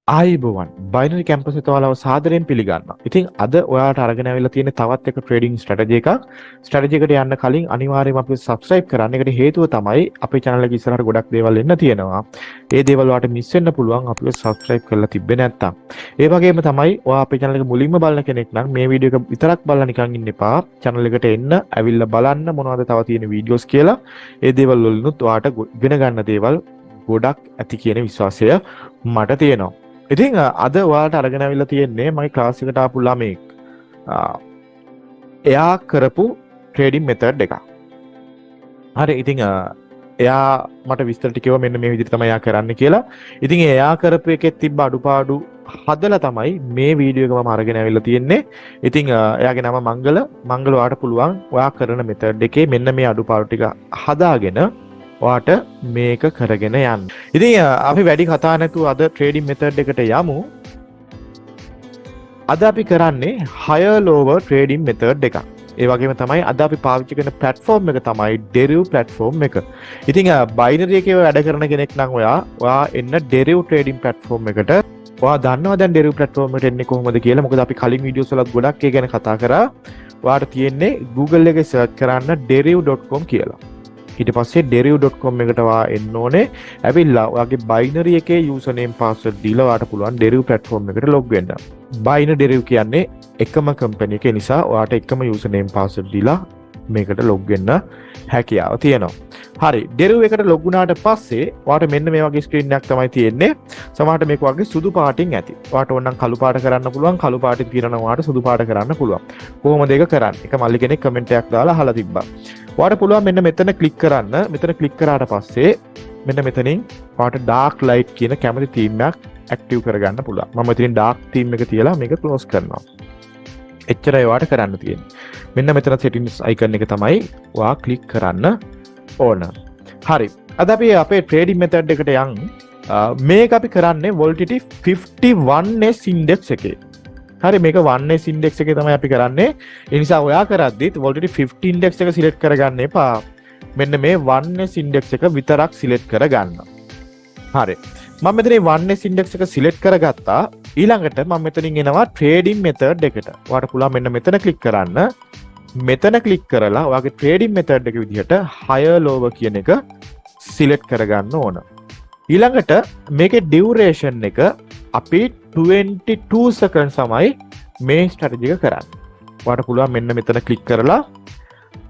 ආයිබෝවන් binary campus එකේ ඔයාලව සාදරයෙන් පිළිගන්නවා. ඉතින් අද ඔයාලට අරගෙන ආවිල්ලා තියෙන තවත් එක ට්‍රේඩින් ස්ට්‍රැටජි එකක්. ස්ට්‍රැටජි එකට යන්න කලින් අනිවාර්යයෙන්ම අපිව සබ්ස්ක්‍රයිබ් කරන්න. ඒකට හේතුව තමයි අපේ channel එකේ ඉස්සරහට ගොඩක් දේවල් එන්න තියෙනවා. ඒ දේවල් ඔයාලට මිස් වෙන්න පුළුවන් අපිව සබ්ස්ක්‍රයිබ් කරලා තිබ්බේ නැත්තම්. ඒ වගේම තමයි ඔයා අපේ channel එක මුලින්ම බලන කෙනෙක් නම් මේ වීඩියෝ එක විතරක් බලලා නිකන් ඉන්න එපා. channel එකට එන්න, ඇවිල්ලා බලන්න මොනවද තව තියෙන වීඩියෝස් කියලා. ඒ දේවල් වලිනුත් ඔයාට ඉගෙන ගන්න දේවල් ගොඩක් ඇති කියන විශ්වාසය මට තියෙනවා. ඉතින් අද ඔයාලට අරගෙන අවිල්ලා තියෙන්නේ මගේ ක්ලාස් එකට ආපු ළමෙක්. එයා කරපු ට්‍රේඩින් මෙතඩ් එකක්. හරි ඉතින් එයා මට විස්තර ටික කිව්වා මෙන්න මේ විදිහට තමයි එයා කරන්න කියලා. ඉතින් එයා කරපු එකෙත් තිබ්බ අඩුපාඩු හදලා තමයි මේ වීඩියෝ එක මම අරගෙන අවිල්ලා තියෙන්නේ. ඉතින් එයාගේ නම මංගල ඔයාට පුළුවන් ඔයා කරන මෙතඩ් එකේ මෙන්න මේ අඩුපාඩු ටික හදාගෙන ඔයාට මේක කරගෙන යන්න. ඉතින් අපි වැඩි කතා නැතුව අද ට්‍රේඩින් මෙතඩ් එකට යමු. අද අපි කරන්නේ higher lower trading method එකක්. ඒ වගේම තමයි අද අපි පාවිච්චි කරන platform එක තමයි Deriv platform එක. ඉතින් binary එකේ වැඩ කරන කෙනෙක් නම් ඔයා එන්න Deriv trading platform එකට. ඔයා දන්නවා දැන් Deriv platform එකට එන්නේ කොහොමද කියලා. මොකද අපි කලින් වීඩියෝස් වලත් ගොඩක් ඒ ගැන කතා කරා. ඔයාට තියෙන්නේ Google එකේ search කරන්න deriv.com කියලා. ඊට පස්සේ deriv.com එකට එන්න ඕනේ. ඇවිල්ලා ඔයාගේ binary එකේ username password දීලා ඔයාට පුළුවන් Deriv platform එකට log වෙන්න. binary Deriv කියන්නේ එකම company එක නිසා ඔයාට එකම username password දීලා මේකට log වෙන්න හැකියාව තියෙනවා. හරි Deriv එකට log වුණාට පස්සේ ඔයාට මෙන්න මේ වගේ screen එකක් තමයි තියෙන්නේ. සමහරට මේක වගේ සුදු පාටින් ඇති. ඔයාට ඕනනම් කළු පාට කරන්න පුළුවන්. කළු පාටින් තියෙනවා ඔයාට සුදු පාට කරන්න පුළුවන්. කොහොමද ඒක කරන්නේ? එක මල්ලි කෙනෙක් comment එකක් දාලා අහලා තිබ්බා. ඔයාට පුළුවන් මෙන්න මෙතන ක්ලික් කරන්න. මෙතන ක්ලික් කරාට පස්සේ මෙන්න මෙතනින් ඔයාට dark light කියන කැමති theme එකක් active කරගන්න පුළුවන්. මම මෙතනින් dark theme එක තියලා මේක close කරනවා. එච්චරයි ඔයාට කරන්න තියෙන්නේ. මෙන්න මෙතන settings icon එක තමයි ඔයා ක්ලික් කරන්න ඕන. හරි. අද අපි අපේ trading method එකට යන් මේක අපි කරන්නේ volatility 51s index එකේ. හරි මේක 1s index එකේ තමයි අපි කරන්නේ. ඒ නිසා ඔයා කරද්දිත් volatility 50 index එක select කරගන්න එපා. මෙන්න මේ 1s index එක විතරක් select කරගන්න. හරි. මම මෙතන 1s index එක select කරගත්තා. ඊළඟට මම මෙතනින් එනවා trading method එකට. ඔයාට පුළුවන් මෙන්න මෙතන click කරන්න. මෙතන click කරලා ඔයාගේ trading method එක විදිහට higher lower කියන එක select කරගන්න ඕන. ඊළඟට මේකේ duration එක අපි 22 seconds තමයි මේ strategy එක කරන්නේ. ඔයාට පුළුවන් මෙන්න මෙතන click කරලා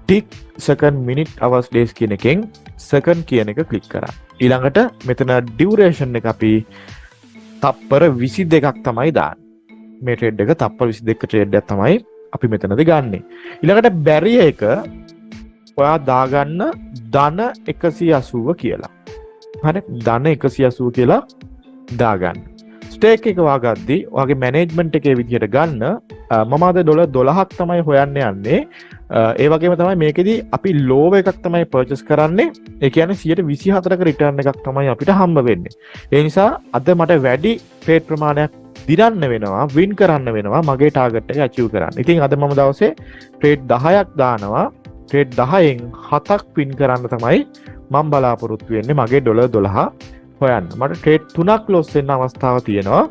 tick second minute hours days කියන එකෙන් second කියන එක click කරන්න. ඊළඟට මෙතන duration එක අපි තප්පර 22ක් තමයි දාන්නේ. මේ trade එක තප්පර 22ක trade එකක් තමයි අපි මෙතනදී ගන්නෙ. ඊළඟට barrier එක ඔයා දාගන්න ධන 180 කියලා. හරි ධන 180 කියලා දාගන්න. ස්ටේක් එක වාගද්දී ඔයාගේ මැනේජ්මන්ට් එකේ විදිහට ගන්න මම අද ඩොලර් 12ක් තමයි හොයන්න යන්නේ. ඒ වගේම තමයි මේකෙදි අපි ලෝව එකක් තමයි පර්චේස් කරන්නේ. ඒ කියන්නේ 124ක රිටර්න් එකක් තමයි අපිට හම්බ වෙන්නේ. ඒ නිසා අද මට වැඩි ට්‍රේඩ් ප්‍රමාණයක් දිනන්න වෙනවා, වින් කරන්න වෙනවා මගේ ටාගට් එක අචීව් කරන්න. ඉතින් අද මම දවසේ ට්‍රේඩ් 10ක් දානවා. ට්‍රේඩ් 10න් 7ක් වින් කරන්න තමයි මම බලාපොරොත්තු වෙන්නේ මගේ ඩොලර් 12 හොයන්න. මට ට්‍රේඩ් 3ක් ලොස් වෙන්න අවස්ථාව තියෙනවා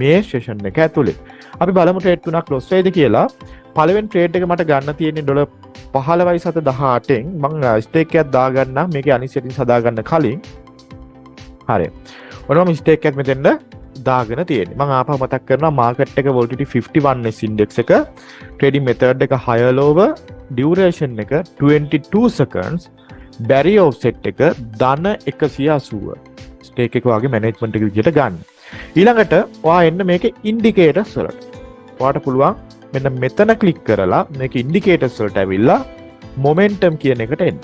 මේ සෙෂන් එක ඇතුලේ. අපි බලමු ට්‍රේඩ් 3ක් ලොස් වෙයිද කියලා. පළවෙනි ට්‍රේඩ් එක මට ගන්න තියෙන්නේ ඩොලර් 15.18න් මම ස්ටේක් එකක් දාගන්නම් මේකේ අනිත් සෙටින්ස් හදාගන්න කලින්. හරි. ඔන්න මම ස්ටේක් එකක් මෙතෙන්ද දාගෙන තියෙන්නේ. මම ආපහු මතක් කරනවා මාකට් එක volatility 51s index එක trading method එක higher lower duration එක 22 seconds barrier offset එක ධන 180 ස්ටේක් එක වගේ මැනේජ්මන්ට් එක විදිහට ගන්න. ඊළඟට ඔයා එන්න මේකේ ඉන්ඩිකේටර්ස් වලට. ඔයාට පුළුවන් මෙන්න මෙතන ක්ලික් කරලා මේක ඉන්ඩිකේටර්ස් වලට ඇවිල්ලා මොමන්ටම් කියන එකට එන්න.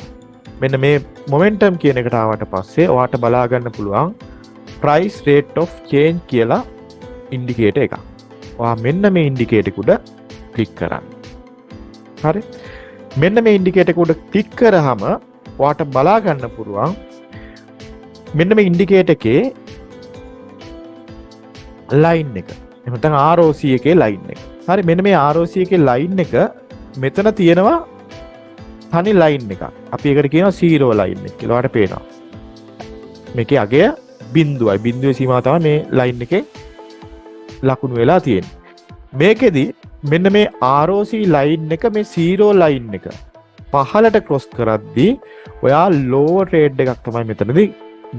මෙන්න මේ මොමන්ටම් කියන එකට ආවට පස්සේ ඔයාට බලා ගන්න පුළුවන් price rate of change කියලා ඉන්ඩිකේටර් එකක්. ඔයා මෙන්න මේ ඉන්ඩිකේටර් එක උඩ ක්ලික් කරන්න. හරි. මෙන්න මේ ඉන්ඩිකේටර් එක උඩ ක්ලික් කරාම ඔයාට බලා ගන්න පුළුවන් මෙන්න මේ ඉන්ඩිකේටර් එකේ ලයින් එක. එහෙම නැත්නම් ROC එකේ ලයින් එක. හරි මෙන්න මේ ROC එකේ ලයින් එක මෙතන තියෙනවා තනි ලයින් එකක්. අපි ඒකට කියනවා 0 ලයින් එක කියලා. ඔයාලට පේනවා. මේකේ අගය බිඳුවයි. බිඳුවේ සීමාව තමයි මේ ලයින් එකේ ලකුණු වෙලා තියෙන්නේ. මේකෙදි මෙන්න මේ ROC line එක මේ 0 line එක පහළට ක්‍රොස් කරද්දී ඔයා lower trade එකක් තමයි මෙතනදී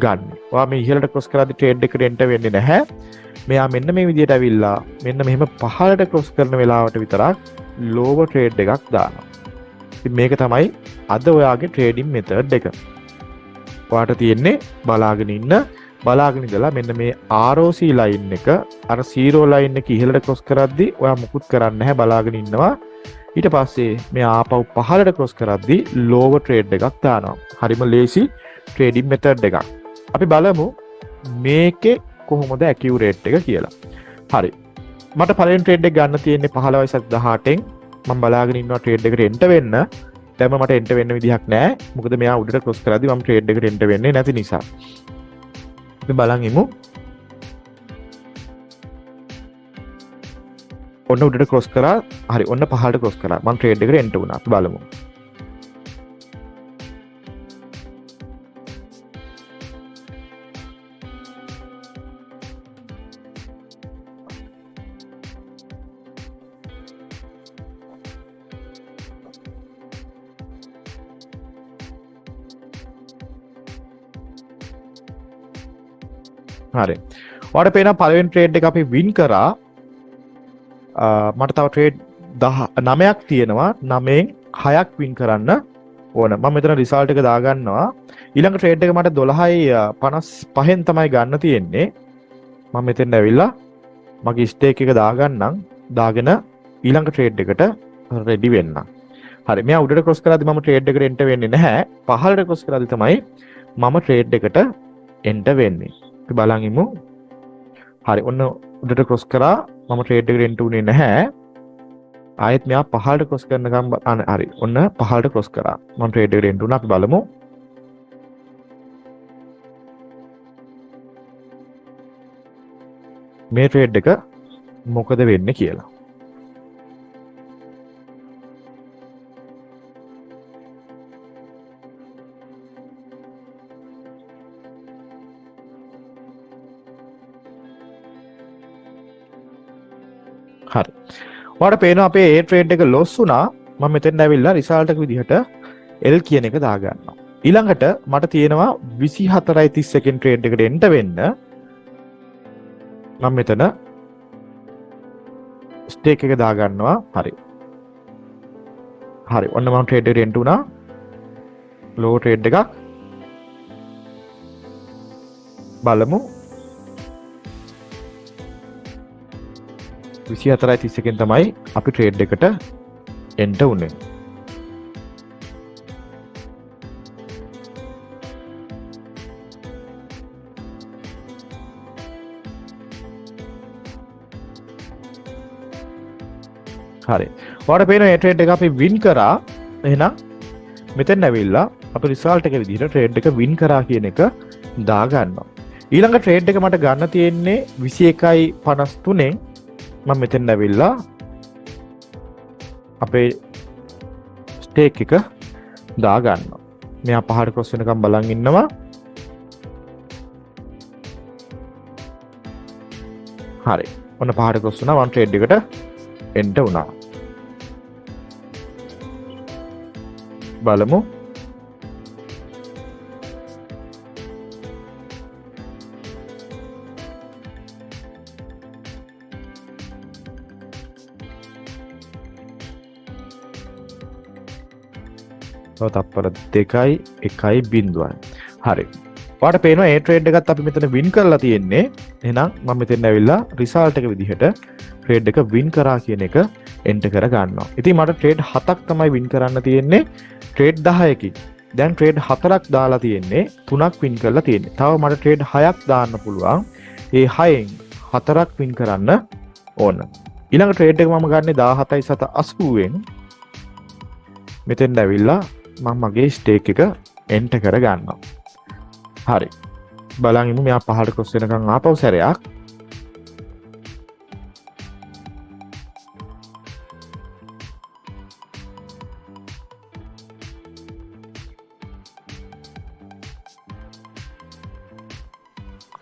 ගන්න. ඔයා මේ ඉහළට ක්‍රොස් කරද්දී trade එකට enter වෙන්නේ නැහැ. මෙයා මෙන්න මේ විදිහට ඇවිල්ලා මෙන්න මෙහෙම පහළට ක්‍රොස් කරන වෙලාවට විතරක් lower trade එකක් දානවා. ඉතින් මේක තමයි අද ඔයාගේ trading method එක. ඔයාට තියෙන්නේ බලාගෙන ඉඳලා මෙන්න මේ ROC line එක අර 0 line එක ඉහළට ක්‍රොස් කරද්දී ඔයා මුකුත් කරන්නේ නැහැ බලාගෙන ඉන්නවා. ඊට පස්සේ මේ ආපහු පහළට ක්‍රොස් කරද්දී lower trade එකක් දානවා. හරිම ලේසි trading method එකක්. අපි බලමු මේකේ කොහොමද accurate එක කියලා. හරි. මට පළවෙනි trade එක ගන්න තියෙන්නේ 15/18න්. මම බලාගෙන ඉන්නවා trade එකට enter වෙන්න. දැන් මට enter වෙන්න විදිහක් නැහැ. මොකද මෙයා උඩට ක්‍රොස් කරද්දී මම trade එකට enter වෙන්නේ නැති නිසා. අපි බලන් ඉමු. ඔන්න උඩට ක්‍රොස් කරා. හරි. ඔන්න පහළට ක්‍රොස් කරා. මම trade එකට enter වුණා. අපි බලමු. හරි. ඔයාලට පේනවා පළවෙනි ට්‍රේඩ් එක අපි වින් කරා. මට තව ට්‍රේඩ් 9ක් තියෙනවා. 9න් 6ක් වින් කරන්න ඕන. මම මෙතන රිසල්ට් එක දාගන්නවා. ඊළඟ ට්‍රේඩ් එක මට 12.55න් තමයි ගන්න තියෙන්නේ. මම මෙතෙන් ඇවිල්ලා මගේ ස්ටේක් එක දාගන්නම්. දාගෙන ඊළඟ ට්‍රේඩ් එකට රෙඩි වෙන්න. හරි. මෙයා උඩට ක්‍රොස් කරද්දි මම ට්‍රේඩ් එකට එන්ටර් වෙන්නේ නැහැ. පහළට ක්‍රොස් කරද්දි තමයි මම ට්‍රේඩ් එකට එන්ටර් වෙන්නේ. අපි බලන් ඉමු. හරි. ඔන්න උඩට ක්‍රොස් කරා. මම ට්‍රේඩ් එකට එන්ටර් වුණේ නැහැ. ආයෙත් මෙයා පහළට ක්‍රොස් කරනකම් හරි. ඔන්න පහළට ක්‍රොස් කරා. මම ට්‍රේඩ් එකට එන්ටර් වුණා. අපි බලමු. මේ ට්‍රේඩ් එක මොකද වෙන්නේ කියලා. හරි. ඔයාලට පේනවා අපේ ඒ ට්‍රේඩ් එක ලොස් වුණා. මම මෙතෙන් ඇවිල්ලා රිසල්ට් එක විදිහට L කියන එක දාගන්නවා. ඊළඟට මට තියෙනවා 24:30 සෙකන්ඩ් ට්‍රේඩ් එකට එන්ටර් වෙන්න. මම මෙතන ස්ටේක් එක දාගන්නවා. හරි. හරි. ඔන්න මම ට්‍රේඩ් එකට එන්ටර් වුණා. ලෝ ට්‍රේඩ් එකක්. බලමු. 24:30 තමයි අපි ට්‍රේඩ් එකට එන්ටර් වුනේ. හරි. ඔයාලට පේන මේ ට්‍රේඩ් එක අපි වින් කරා. එහෙනම් මෙතෙන් ඇවිල්ලා අපි රිසල්ට් එක විදිහට ට්‍රේඩ් එක වින් කරා කියන එක දාගන්නවා. ඊළඟ ට්‍රේඩ් එක මට ගන්න තියෙන්නේ 21:53න්. මම මෙතෙන් ඇවිල්ලා අපේ ස්ටේක් එක දාගන්නවා. මෙයා පහට ක්‍රොස් වෙනකම් බලන් ඉන්නවා. හරි. ඔන්න පහට ක්‍රොස් වුණා. මම ට්‍රේඩ් එකට එන්ටර් වුණා. බලමු. තත්පර 2.1.0. හරි. ඔයාලට පේනවා ඒ ට්‍රේඩ් එකත් අපි මෙතන වින් කරලා තියෙන්නේ. එහෙනම් මම මෙතෙන් ඇවිල්ලා රිසල්ට් එක විදිහට ට්‍රේඩ් එක වින් කරා කියන එක එන්ටර් කර ගන්නවා. ඉතින් මට ට්‍රේඩ් 7ක් තමයි වින් කරන්න තියෙන්නේ ට්‍රේඩ් 10කින්. දැන් ට්‍රේඩ් 4ක් දාලා තියෙන්නේ 3ක් වින් කරලා තියෙන්නේ. තව මට ට්‍රේඩ් 6ක් දාන්න පුළුවන්. ඒ 6න් 4ක් වින් කරන්න ඕන. ඊළඟ ට්‍රේඩ් එක මම ගන්නේ 17.80න්. මෙතෙන් ඇවිල්ලා මම මගේ ස්ටේක් එක එන්ටර් කර ගන්නවා. හරි. බලන් ඉමු. මෙයා පහළට ක්‍රොස් වෙනකන් ආපහු සැරයක්.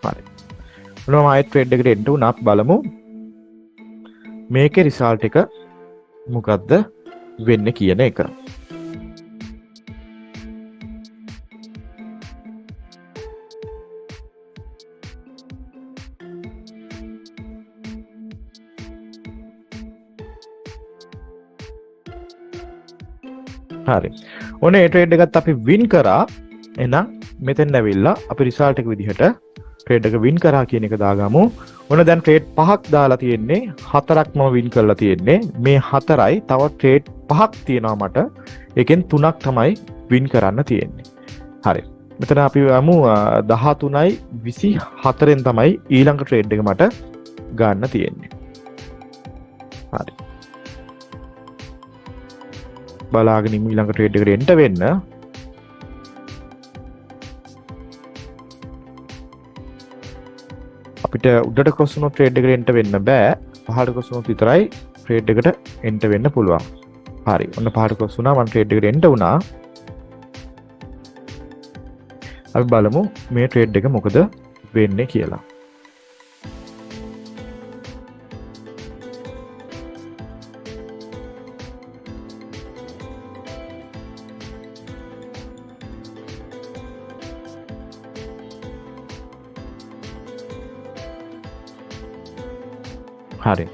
හරි. ඔන්න මම ආයෙත් ට්‍රේඩ් එකට එන්ටර් වුණා. බලමු. මේකේ රිසල්ට් එක මොකද්ද වෙන්නේ කියන එක. හරි. ඔන්න ඒ ට්‍රේඩ් එකත් අපි වින් කරා. එහෙනම් මෙතෙන් ඇවිල්ලා අපි රිසල්ට් එක විදිහට ට්‍රේඩ් එක වින් කරා කියන එක දාගමු. ඔන්න දැන් ට්‍රේඩ් 5ක් දාලා තියෙන්නේ. 4ක් මම වින් කරලා තියෙන්නේ. මේ 4යි තව ට්‍රේඩ් 5ක් තියෙනවා මට. ඒකෙන් 3ක් තමයි වින් කරන්න තියෙන්නේ. හරි. මෙතන අපි යමු 13යි 24න් තමයි ඊළඟ ට්‍රේඩ් එක මට ගන්න තියෙන්නේ. හරි. බලාගෙන ඉමු ඊළඟ ට්‍රේඩ් එකට එන්ටර් වෙන්න. අපිට උඩට ක්‍රොස් වුණු ට්‍රේඩ් එකට එන්ටර් වෙන්න බෑ. පහළට ක්‍රොස් වුණොත් විතරයි ට්‍රේඩ් එකට එන්ටර් වෙන්න පුළුවන්. හරි. ඔන්න පහළට ක්‍රොස් වුණා. මම ට්‍රේඩ් එකට එන්ටර් වුණා. අපි බලමු මේ ට්‍රේඩ් එක මොකද වෙන්නේ කියලා. හරි.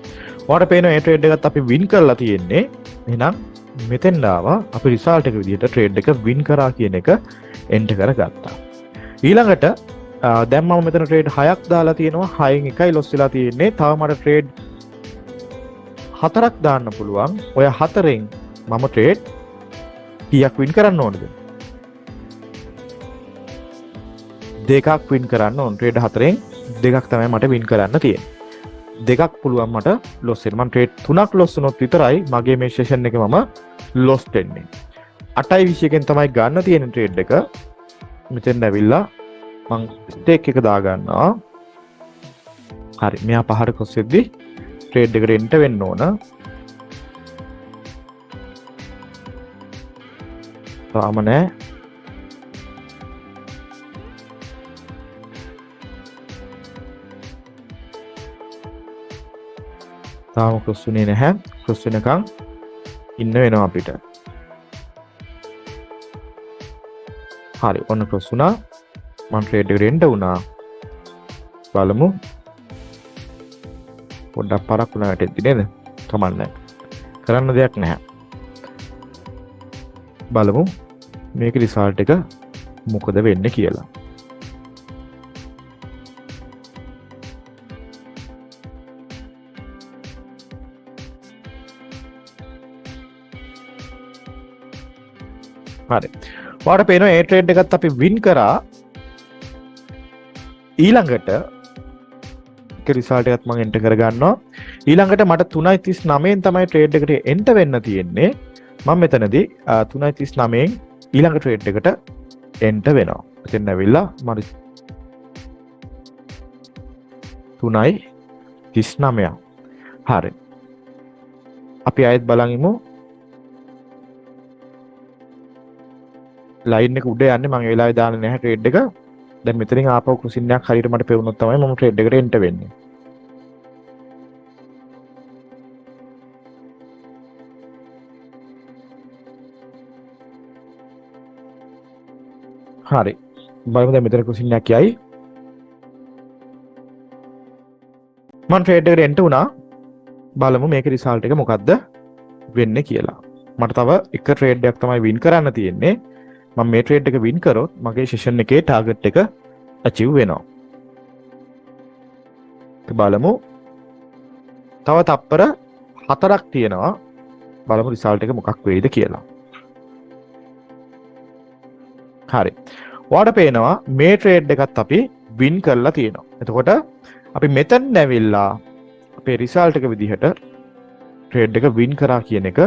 ඔයාලට පේන මේ ට්‍රේඩ් එකත් අපි වින් කරලා තියෙන්නේ. එහෙනම් මෙතෙන් ආවා අපි රිසල්ට් එක විදිහට ට්‍රේඩ් එක වින් කරා කියන එක එන්ටර් කරගත්තා. ඊළඟට දැන් මම මෙතන ට්‍රේඩ් 6ක් දාලා තියෙනවා. 6න් එකයි ලොස් වෙලා තියෙන්නේ. තව මට ට්‍රේඩ් 4ක් දාන්න පුළුවන්. ඔය 4න් මම ට්‍රේඩ් කීයක් වින් කරන්න ඕනද? 2ක් වින් කරන්න ඕන. ට්‍රේඩ් 4න් 2ක් තමයි මට වින් කරන්න තියෙන්නේ. 2ක් පුළුවන් මට ලොස් වෙන්න. මම ට්‍රේඩ් 3ක් ලොස් වුණොත් විතරයි මගේ මේ සෙෂන් එකේ මම ලොස් වෙන්නේ. 8.21 තමයි ගන්න තියෙන ට්‍රේඩ් එක. මෙතෙන් ඇවිල්ලා මං ස්ටේක් එක දා ගන්නවා. හරි. මෙයා පහට ක්‍රොස් වෙද්දි ට්‍රේඩ් එකට එන්ටර් වෙන්න ඕන. තාම නෑ. තාම ක්‍රොස් වුණේ නැහැ. ක්‍රොස් වෙනකන් ඉන්න වෙනවා අපිට. හරි. ඔන්න ක්‍රොස් වුණා. මම ට්‍රේඩ් එකට එන්ටර් වුණා. බලමු. පොඩ්ඩක් පරක් වුණා වැටෙද්දි නේද? කමන්නේ. කරන්න දෙයක් නැහැ. බලමු මේක රිසල්ට් එක මොකද වෙන්නේ කියලා. හරි. ඔයාලට පේනවා මේ ට්‍රේඩ් එකත් අපි වින් කරා. ඊළඟට ඒක රිසල්ට් එකත් මම එන්ටර් කරගන්නවා. ඊළඟට මට 3.39න් තමයි ට්‍රේඩ් එකට එන්ටර් වෙන්න තියෙන්නේ. මම මෙතනදී 3.39න් ඊළඟ ට්‍රේඩ් එකට එන්ටර් වෙනවා. එතෙන් ඇවිල්ලා මම 3.39. හරි. අපි ආයෙත් බලන් ඉමු. ලයින් එක උඩ යන්නේ. මම ඒ වෙලාවේ දාන්නේ නැහැ ට්‍රේඩ් එක. දැන් මෙතනින් ආපහු කුසින්නයක් හරියට මට පෙවුනොත් තමයි මම ට්‍රේඩ් එකට එන්ටර් වෙන්නේ. හරි. බලමු දැන් මෙතන කුසින්නයක් යයි. මම ට්‍රේඩ් එකට එන්ටර් වුණා. බලමු මේකේ රිසල්ට් එක මොකද්ද වෙන්නේ කියලා. මට තව එක ට්‍රේඩ් එකක් තමයි වින් කරන්න තියෙන්නේ. මම මේ ට්‍රේඩ් එක වින් කරොත් මගේ සෙෂන් එකේ ටාගට් එක අචීව් වෙනවා. බලමු. තව තප්පර 4ක් තියෙනවා. බලමු රිසල්ට් එක මොකක් වෙයිද කියලා. හරි. ඔයාලට පේනවා මේ ට්‍රේඩ් එකත් අපි වින් කරලා තියෙනවා. එතකොට අපි මෙතන ඇවිල්ලා අපේ රිසල්ට් එක විදිහට ට්‍රේඩ් එක වින් කරා කියන එක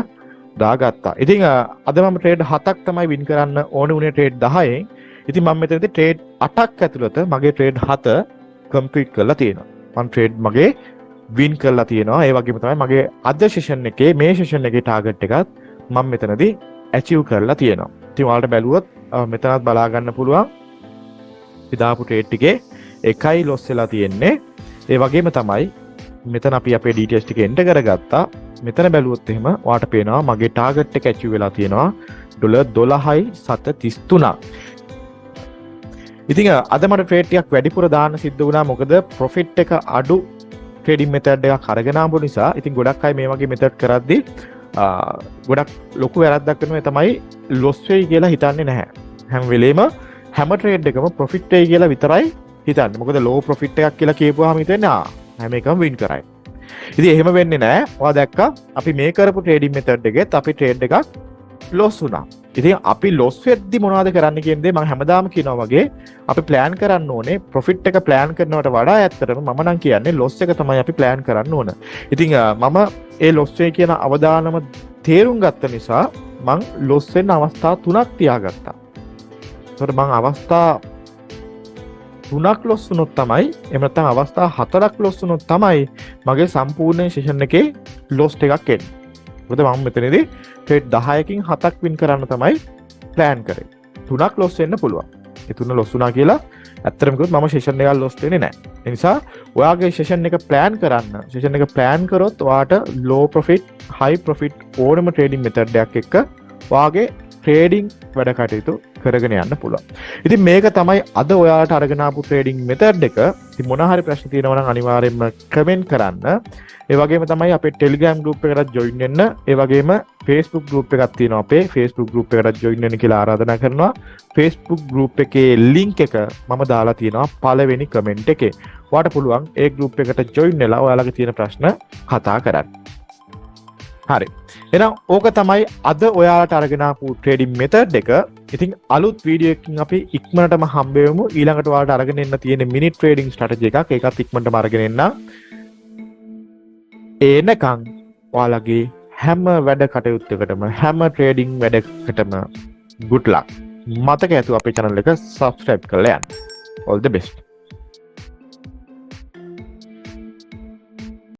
දාගත්තා. ඉතින් අද මම ට්‍රේඩ් 7ක් තමයි වින් කරන්න ඕනේ උනේ ට්‍රේඩ් 10න්. ඉතින් මම මෙතනදී ට්‍රේඩ් 8ක් ඇතුළත මගේ ට්‍රේඩ් 7 කම්ප්ලීට් කරලා තියෙනවා. මම ට්‍රේඩ් මගේ වින් කරලා තියෙනවා. ඒ වගේම තමයි මගේ අද සෙෂන් එකේ මේ සෙෂන් එකේ ටාගට් එකත් මම මෙතනදී ඇචීව් කරලා තියෙනවා. ඉතින් ඔයාලට බැලුවොත් මෙතනත් බලා ගන්න පුළුවන්. ඉදාපු ට්‍රේඩ් එකේ එකයි ලොස් වෙලා තියෙන්නේ. ඒ වගේම තමයි මෙතන අපි අපේ details ටික enter කරගත්තා. මෙතන බැලුවොත් එහෙම ඔයාට පේනවා මගේ target එක achieve වෙලා තියෙනවා $12.733. ඉතින් අද මට ට්‍රේඩ් ටිකක් වැඩිපුර දාන්න සිද්ධ වුණා. මොකද profit එක අඩු ට්‍රේඩින් මෙතඩ් එකක් අරගෙන ආපු නිසා. ඉතින් ගොඩක් අය මේ වගේ මෙතඩ් කරද්දී ගොඩක් ලොකු වැරද්දක් කරනවා. ඒ තමයි loss වෙයි කියලා හිතන්නේ නැහැ. හැම වෙලේම හැම ට්‍රේඩ් එකම profit වෙයි කියලා විතරයි හිතන්නේ. මොකද low profit එකක් කියලා කියපුවාම හිතෙන්නේ හැම එකම win කරයි. ඉතින් එහෙම වෙන්නේ නැහැ. ඔයා දැක්කා අපි මේ කරපු ට්‍රේඩින් මෙතඩ් එකෙත් අපි ට්‍රේඩ් එකක් loss වුණා. ඉතින් අපි loss වෙද්දි මොනවද කරන්න කියන දේ මම හැමදාම කියනවා වගේ අපි plan කරන්න ඕනේ. profit එක plan කරනවට වඩා ඇත්තටම මම නම් කියන්නේ loss එක තමයි අපි plan කරන්න ඕන. ඉතින් මම ඒ loss වෙයි කියන අවදානම තේරුම් ගත්ත නිසා මං loss වෙන්න අවස්ථා 3ක් තියාගත්තා. ඒකට මං අවස්ථා 3ක් loss වුණොත් තමයි එහෙම නැත්නම් අවස්ථා 4ක් loss වුණොත් තමයි මගේ සම්පූර්ණ session එකේ loss එකක් එන්නේ. මොකද මම මෙතනදී ට්‍රේඩ් 10කින් 7ක් වින් කරන්න තමයි plan කරේ. 3ක් loss වෙන්න පුළුවන්. ඒ 3 loss වුණා කියලා ඇත්තටම කිව්වොත් මම session එකක් loss වෙන්නේ නැහැ. ඒ නිසා ඔයාගේ session එක plan කරන්න. session එක plan කරොත් ඔයාට low profit, high profit ඕනම trading method එකක් එක්ක ඔයාගේ trading වැඩ කටයුතු කරගෙන යන්න පුළුවන්. ඉතින් මේක තමයි අද ඔයාලට අරගෙන ආපු trading method එක. ඉතින් මොන හරි ප්‍රශ්න තියෙනවා නම් අනිවාර්යයෙන්ම comment කරන්න. ඒ වගේම තමයි අපේ Telegram group එකකට join වෙන්න. ඒ වගේම Facebook group එකක් තියෙනවා. අපේ Facebook group එකට join වෙන්න කියලා ආරාධනා කරනවා. Facebook group එකේ link එක මම දාලා තියෙනවා පළවෙනි comment එකේ. ඔයාලට පුළුවන් ඒ group එකට join වෙලා ඔයාලගේ තියෙන ප්‍රශ්න කතා කරන්න. හරි. එහෙනම් ඕක තමයි අද ඔයාලට අරගෙන ආපු trading method එක. ඉතින් අලුත් වීඩියෝ එකකින් අපි ඉක්මනටම හම්බ වෙමු. ඊළඟට ඔයාලට අරගෙන එන්න තියෙන mini trading strategy එකක්. ඒකත් ඉක්මනටම අරගෙන එන්න. එනකන් ඔයාලගේ හැම වැඩ කටයුත්තකටම හැම ට්‍රේඩින් වැඩකටම good luck. මතක ඇතුව අපේ channel එක subscribe කරලා යන්න. All the best.